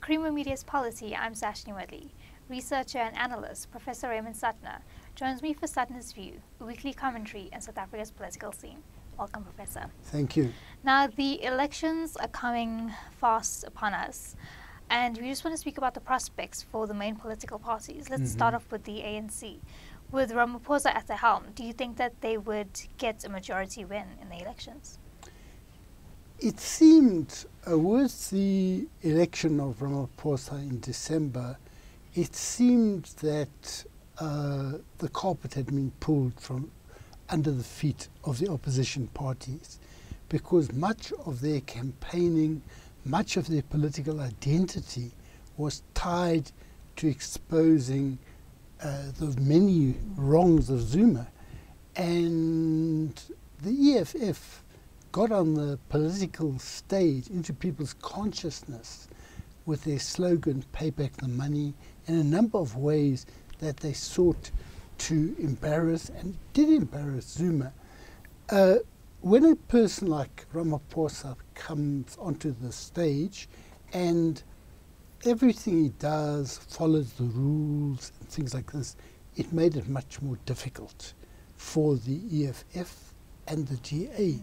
Creamer Media's Policy, I'm Sashni Wadley. Researcher and analyst Professor Raymond Suttner joins me for Suttner's View, a weekly commentary on South Africa's political scene. Welcome, Professor. Thank you. Now, the elections are coming fast upon us, and we just want to speak about the prospects for the main political parties. Let's start off with the ANC. With Ramaphosa at the helm, do you think that they would get a majority win in the elections? It seemed, with the election of Ramaphosa in December, it seemed that the carpet had been pulled from under the feet of the opposition parties, because much of their campaigning, much of their political identity was tied to exposing the many wrongs of Zuma. And the EFF got on the political stage into people's consciousness with their slogan, "Pay back the money," in a number of ways that they sought to embarrass and did embarrass Zuma. When a person like Ramaphosa comes onto the stage and everything he does follows the rules and things like this, it made it much more difficult for the EFF and the DA.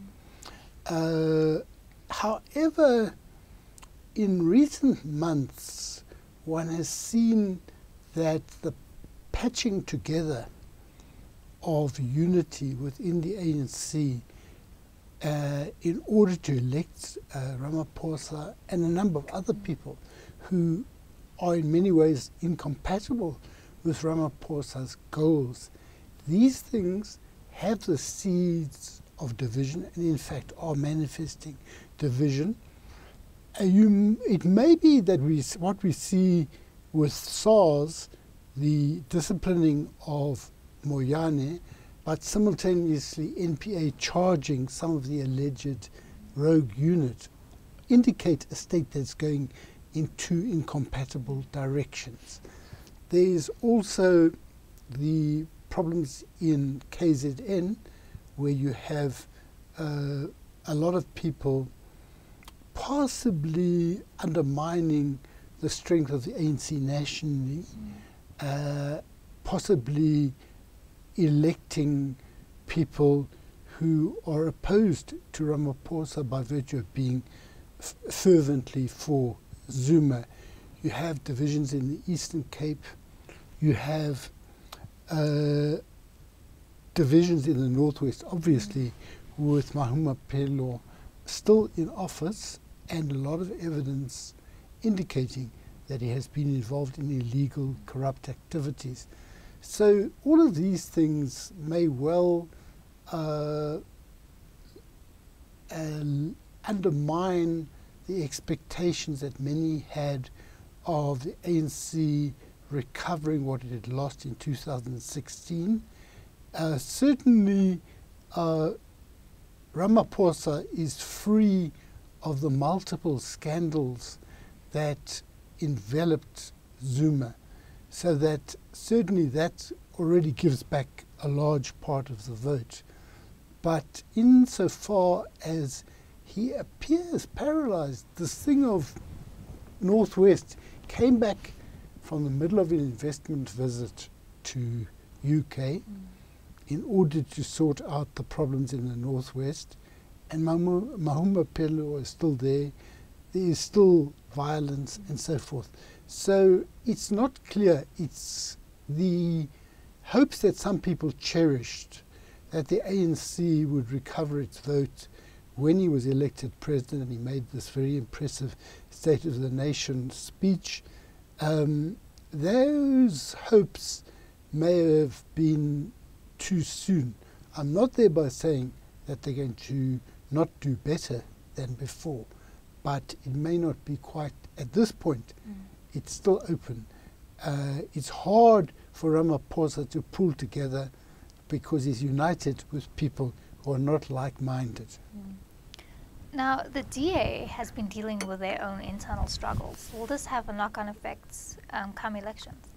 However, in recent months, one has seen that the patching together of unity within the ANC in order to elect Ramaphosa and a number of other people who are in many ways incompatible with Ramaphosa's goals. These things have the seeds of division and in fact are manifesting division. It may be that what we see with SARS, the disciplining of Moyane, but simultaneously NPA charging some of the alleged rogue unit, indicate a state that's going in two incompatible directions. There's also the problems in KZN, where you have a lot of people possibly undermining the strength of the ANC nationally, possibly electing people who are opposed to Ramaphosa by virtue of being fervently for Zuma. You have divisions in the Eastern Cape. You have divisions in the Northwest, obviously, with Mahumapelo still in office and a lot of evidence indicating that he has been involved in illegal, corrupt activities. So all of these things may well undermine the expectations that many had of the ANC recovering what it had lost in 2016. Certainly, Ramaphosa is free of the multiple scandals that enveloped Zuma, so that certainly that already gives back a large part of the vote. But insofar as he appears paralyzed, this thing of Northwest came back from the middle of an investment visit to UK in order to sort out the problems in the Northwest, and Mahumapelo is still there. There is still violence and so forth. So it's not clear. It's the hopes that some people cherished that the ANC would recover its vote when he was elected president, and he made this very impressive State of the Nation speech. Those hopes may have been too soon. I'm not thereby saying that they're going to not do better than before, but it may not be quite at this point. It's still open. It's hard for Ramaphosa to pull together because he's united with people who are not like-minded. Now, the DA has been dealing with their own internal struggles. Will this have a knock-on effects come elections?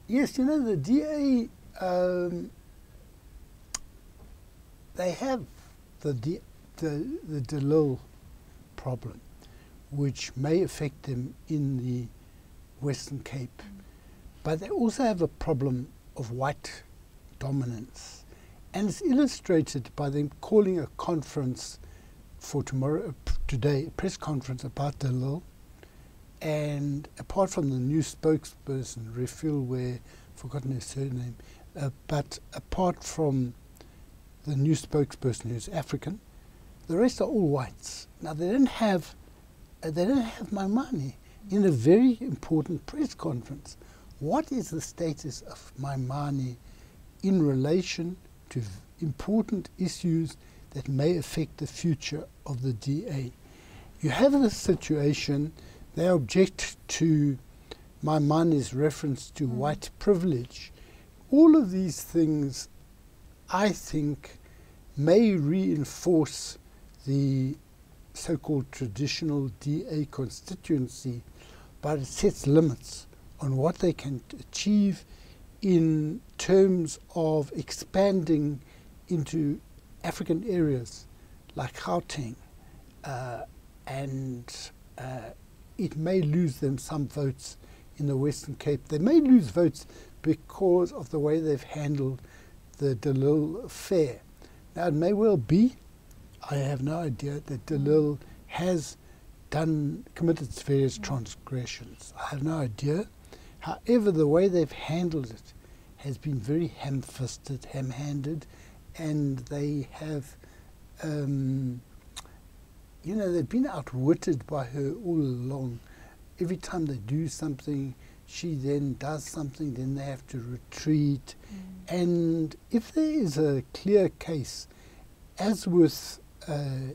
Yes, you know, the DA, they have the DeLille problem, which may affect them in the Western Cape. But they also have a problem of white dominance. And it's illustrated by them calling a conference for today, a press conference about de Lille. And apart from the new spokesperson, Refil, where I've forgotten his surname, but apart from the new spokesperson who's African, the rest are all whites. Now they don't have Maimane in a very important press conference. What is the status of Maimane in relation to important issues that may affect the future of the DA? You have this situation. They object to Maimane's reference to white privilege. All of these things, I think, may reinforce the so-called traditional DA constituency, but it sets limits on what they can achieve in terms of expanding into African areas like Gauteng, and it may lose them some votes in the Western Cape. They may lose votes because of the way they've handled the de Lille affair. Now, it may well be, I have no idea, that de Lille has committed various transgressions. I have no idea. However, the way they've handled it has been very ham-fisted, ham-handed, and they have, they've been outwitted by her all along. Every time they do something, she then does something, then they have to retreat. And if there is a clear case, as with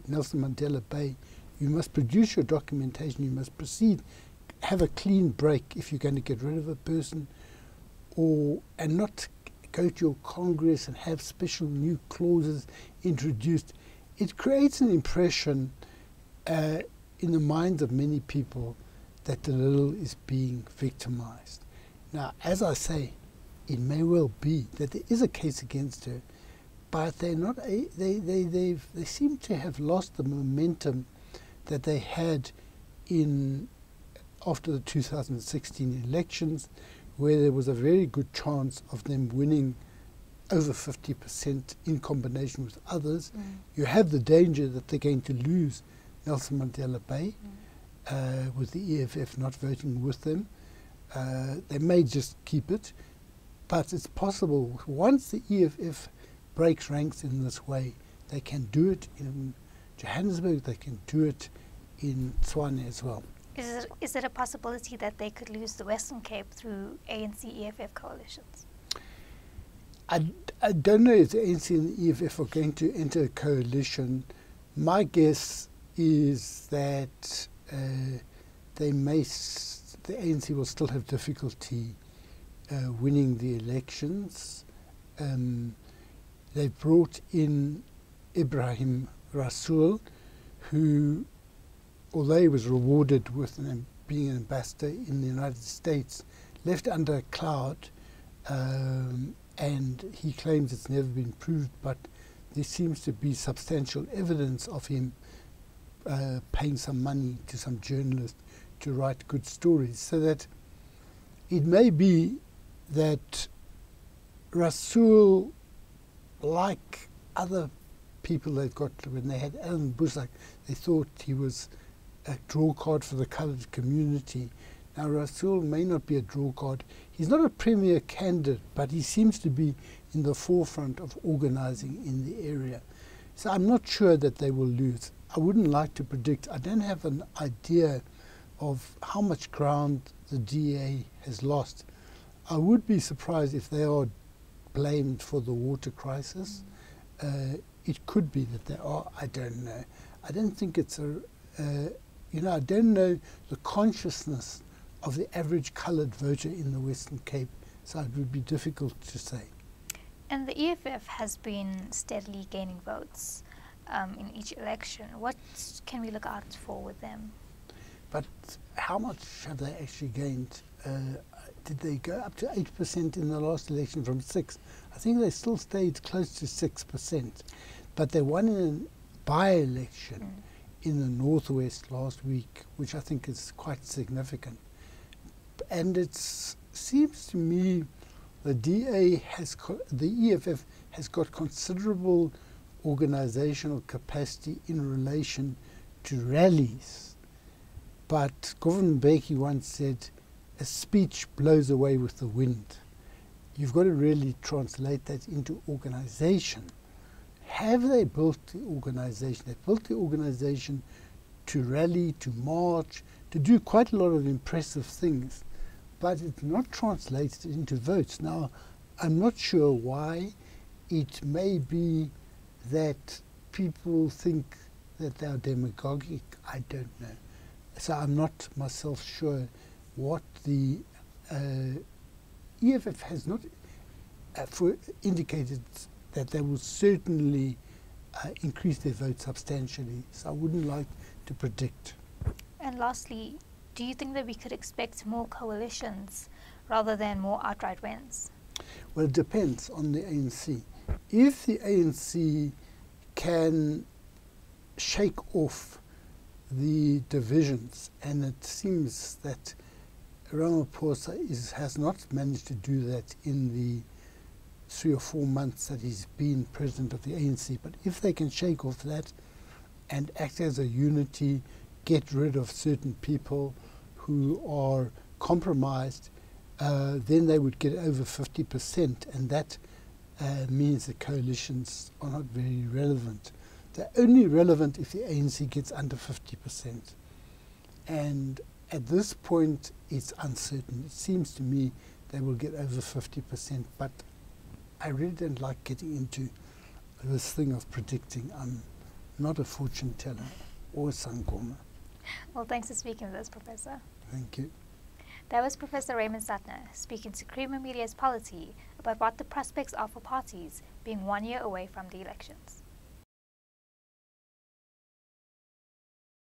Nelson Mandela Bay, you must produce your documentation, you must proceed, have a clean break if you're going to get rid of a person, and not go to your Congress and have special new clauses introduced. It creates an impression in the minds of many people that de Lille is being victimized. Now, as I say, it may well be that there is a case against her, but they're not. They seem to have lost the momentum that they had after the 2016 elections, where there was a very good chance of them winning over 50% in combination with others. You have the danger that they're going to lose Nelson Mandela Bay with the EFF not voting with them. They may just keep it, but it's possible once the EFF breaks ranks in this way, they can do it in Johannesburg, they can do it in Tshwane as well. Is it a possibility that they could lose the Western Cape through ANC-EFF coalitions? I don't know if the ANC and the EFF are going to enter a coalition. My guess is that the ANC will still have difficulty winning the elections. They brought in Ibrahim Rasool, who, although he was rewarded with being an ambassador in the United States, left under a cloud, and he claims it's never been proved, but there seems to be substantial evidence of him paying some money to some journalist to write good stories. So that it may be that Rasool, like other people they've got, when they had Alan Busak, they thought he was a draw card for the coloured community. Now, Rasool may not be a draw card. He's not a premier candidate, but he seems to be in the forefront of organising in the area. So I'm not sure that they will lose. I wouldn't like to predict. I don't have an idea of how much ground the DA has lost. I would be surprised if they are blamed for the water crisis. It could be that they are. I don't know. I don't think it's I don't know the consciousness of the average coloured voter in the Western Cape, so it would be difficult to say. And the EFF has been steadily gaining votes in each election. What can we look out for with them? But how much have they actually gained? Did they go up to 8% in the last election from 6%? I think they still stayed close to 6%. But they won in a by-election in the Northwest last week, which I think is quite significant. And it seems to me the the EFF has got considerable organizational capacity in relation to rallies. But Govan Mbeki once said, a speech blows away with the wind. You've got to really translate that into organization. Have they built the organization? They've built the organization to rally, to march, to do quite a lot of impressive things, but it's not translated into votes. Now, I'm not sure why. It may be that people think that they're demagogic. I don't know. So I'm not myself sure what the EFF has not indicated that they will certainly increase their vote substantially. So I wouldn't like to predict. And lastly, do you think that we could expect more coalitions rather than more outright wins? Well, it depends on the ANC. If the ANC can shake off the divisions, and it seems that Ramaphosa has not managed to do that in the 3 or 4 months that he's been president of the ANC, but if they can shake off that and act as a unity, get rid of certain people who are compromised, then they would get over 50%, and that means the coalitions are not very relevant. They're only relevant if the ANC gets under 50%. And at this point, it's uncertain. It seems to me they will get over 50%, but I really don't like getting into this thing of predicting. I'm not a fortune teller or a sangoma. Well, thanks for speaking with us, Professor. Thank you. That was Professor Raymond Suttner speaking to Creamer Media's Polity about what the prospects are for parties being 1 year away from the elections.